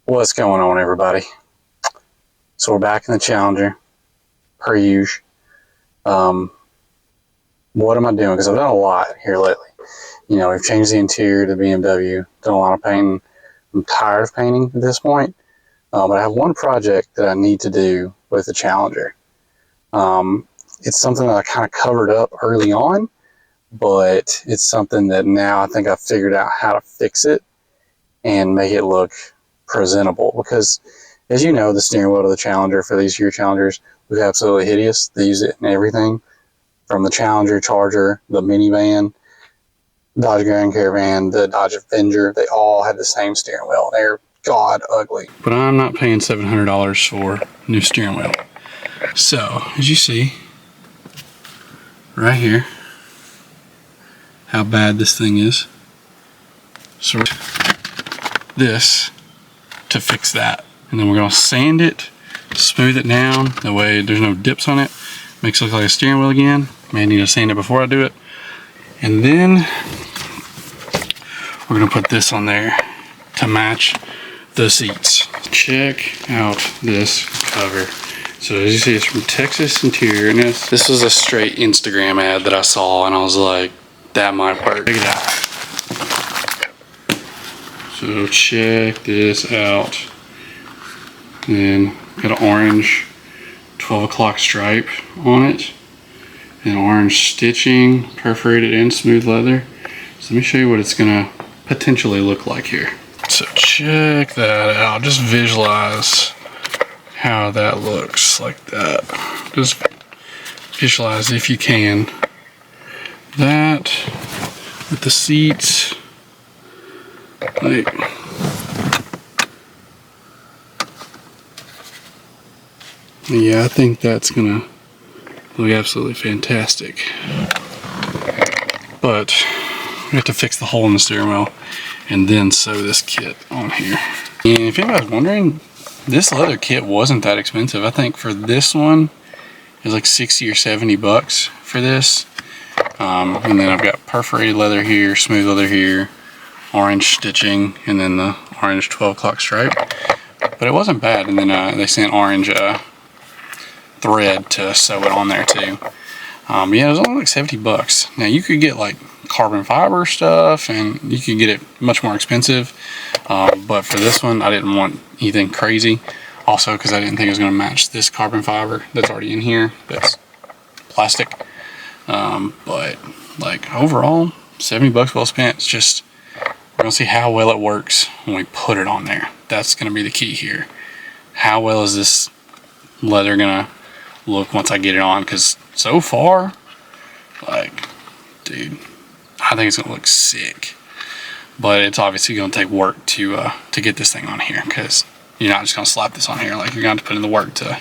What's going on, everybody? So we're back in the Challenger, per usual. What am I doing? Because I've done a lot here lately. You know, we've changed the interior to BMW, done a lot of painting. I'm tired of painting at this point, but I have one project that I need to do with the Challenger. It's something that I kind of covered up early on, but it's something that now I think I've figured out how to fix it and make it look presentable, because as you know, the steering wheel to the Challenger for these year Challengers was absolutely hideous. They use it in everything from the Challenger, Charger, the minivan, Dodge Grand Caravan, the Dodge Avenger. They all had the same steering wheel. They're god ugly. But I'm not paying $700 for a new steering wheel. So as you see right here how bad this thing is. So this to fix that, and then we're going to sand it, smooth it down, that way there's no dips on it, makes it look like a steering wheel again. May need to sand it before I do it. And then we're going to put this on there to match the seats. Check out this cover. So as you see, it's from Texas Interior, and this was a straight Instagram ad that I saw, and I was like, that might work. Check it out. So check this out. And got an orange 12 o'clock stripe on it, and orange stitching, perforated and smooth leather. So let me show you what it's gonna potentially look like here. So check that out. Just visualize how that looks like that. Just visualize, if you can, that with the seats. Like, yeah, I think that's gonna look absolutely fantastic. But we have to fix the hole in the steering wheel and then sew this kit on here. And if anybody's wondering, this leather kit wasn't that expensive. I think for this one it's like 60 or 70 bucks for this. And then I've got perforated leather here, smooth leather here, orange stitching, and then the orange 12 o'clock stripe. But it wasn't bad. And then they sent orange thread to sew it on there too. Yeah, it was only like 70 bucks. Now you could get like carbon fiber stuff, and you could get it much more expensive. But for this one, I didn't want anything crazy. Also, because I didn't think it was going to match this carbon fiber that's already in here. That's plastic. But like overall, 70 bucks well spent. It's just, we're going to see how well it works when we put it on there. That's going to be the key here. How well is this leather going to look once I get it on? Because so far, like, dude, I think it's going to look sick. But it's obviously going to take work to get this thing on here, because you're not just going to slap this on here. Like, you're going to have to put in the work to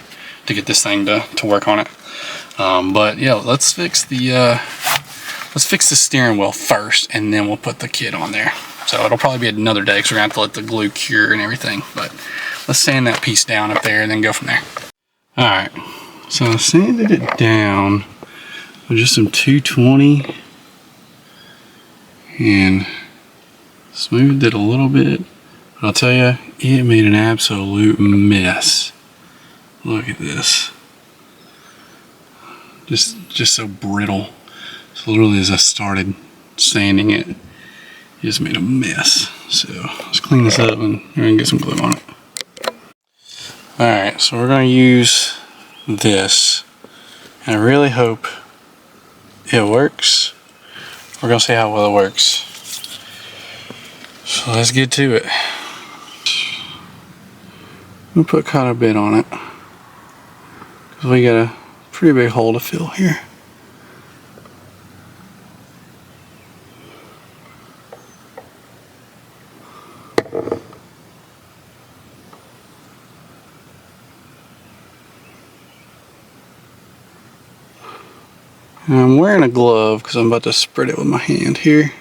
get this thing to work on it. But yeah, let's fix the steering wheel first, and then we'll put the kit on there. So it'll probably be another day, because we're going to have to let the glue cure and everything. But let's sand that piece down up there and then go from there. Alright, so I sanded it down with just some 220 and smoothed it a little bit. But I'll tell you, it made an absolute mess. Look at this. Just so brittle. So literally as I started sanding it, it just made a mess. So let's clean this up and we're gonna get some glue on it. Alright, so we're gonna use this, and I really hope it works. We're gonna see how well it works. So let's get to it. We'll put kind of a bit on it, because we got a pretty big hole to fill here. And I'm wearing a glove because I'm about to spread it with my hand here,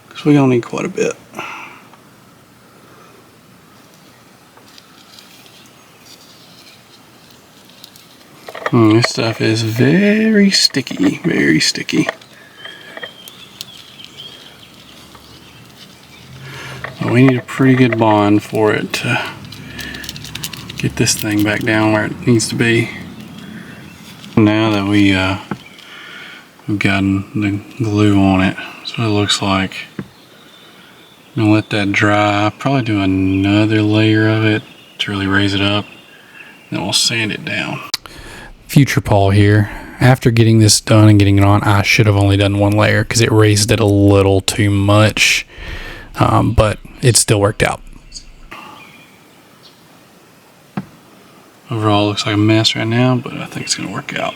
because we're gonna need quite a bit. This stuff is very sticky, very sticky. we need a pretty good bond for it to get this thing back down where it needs to be. Now that we've gotten the glue on it, that's what it looks like. I'm gonna let that dry. Probably do another layer of it to really raise it up. Then we'll sand it down. Future Paul here. After getting this done and getting it on, I should have only done one layer because it raised it a little too much, but it still worked out. Overall, it looks like a mess right now, but I think it's going to work out.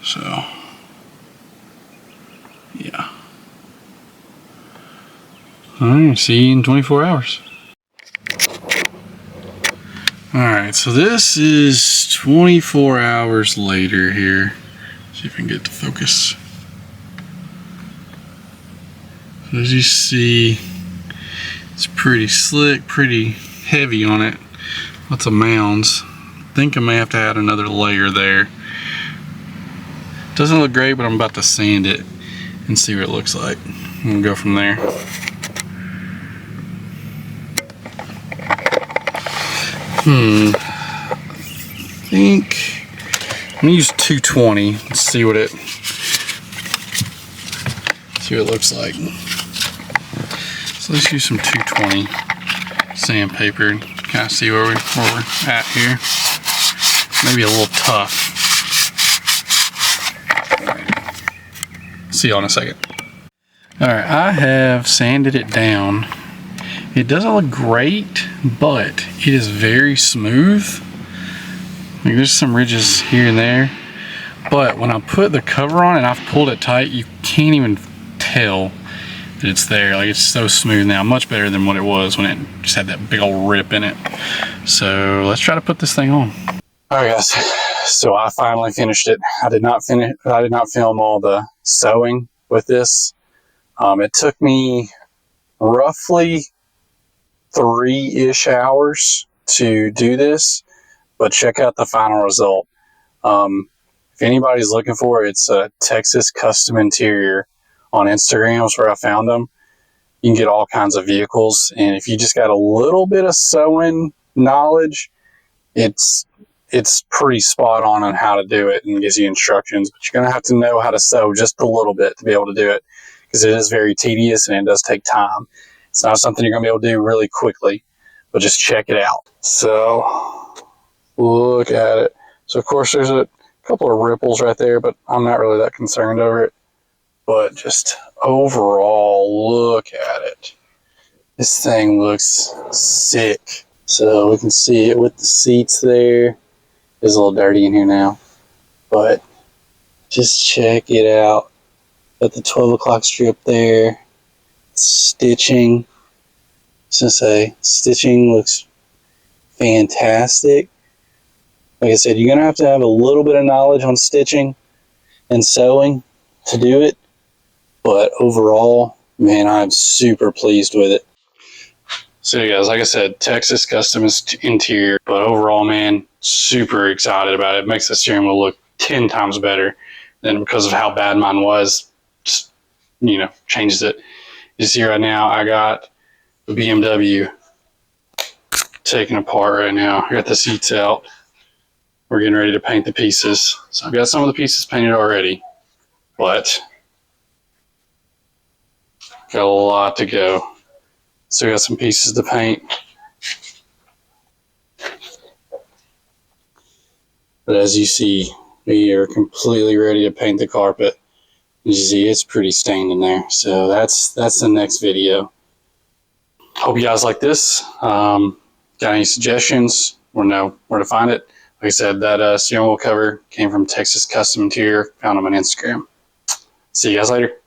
So, yeah. Alright, see you in 24 hours. Alright, so this is 24 hours later here. See if I can get it to focus. So as you see, it's pretty slick, pretty heavy on it. Lots of mounds. I think I may have to add another layer there. Doesn't look great, but I'm about to sand it and see what it looks like. We'll go from there. I think I'm gonna use 220. Let's see what it looks like. So let's use some 220 sandpaper and kind of see where we're at here. Maybe a little tough. Alright. See you in a second. Alright, I have sanded it down. It doesn't look great, but it is very smooth. Like, there's some ridges here and there, but when I put the cover on and I've pulled it tight, you can't even tell that it's there. Like, it's so smooth now, much better than what it was when it just had that big old rip in it. So let's try to put this thing on. All right, guys. So I finally finished it. I did not film all the sewing with this. It took me roughly 3-ish hours to do this, but check out the final result. If anybody's looking for it, it's a Texas Custom Interior on Instagram is where I found them. You can get all kinds of vehicles, and if you just got a little bit of sewing knowledge, it's pretty spot on how to do it and gives you instructions, but you're gonna have to know how to sew just a little bit to be able to do it, because it is very tedious and it does take time. It's not something you're gonna be able to do really quickly, but just check it out. So look at it. So of course there's a couple of ripples right there, but I'm not really that concerned over it. But just overall, look at it. This thing looks sick. So we can see it with the seats there. It's a little dirty in here now, but just check it out. Got the 12 o'clock strip there. Stitching. Stitching looks fantastic. Like I said, you're going to have a little bit of knowledge on stitching and sewing to do it. But overall, man, I'm super pleased with it. So yeah, guys, like I said, Texas Custom Interior. But overall, man, super excited about it. It makes the steering wheel look 10 times better than because of how bad mine was. Just, changes it. You see right now, I got the BMW taken apart right now. I got the seats out. We're getting ready to paint the pieces. So I've got some of the pieces painted already, but got a lot to go. So we got some pieces to paint. But as you see, we are completely ready to paint the carpet. As you see, it's pretty stained in there. So that's the next video. Hope you guys like this. Got any suggestions or know where to find it? Like I said, that steering wheel cover came from Texas Custom Interior. Found them on Instagram. See you guys later.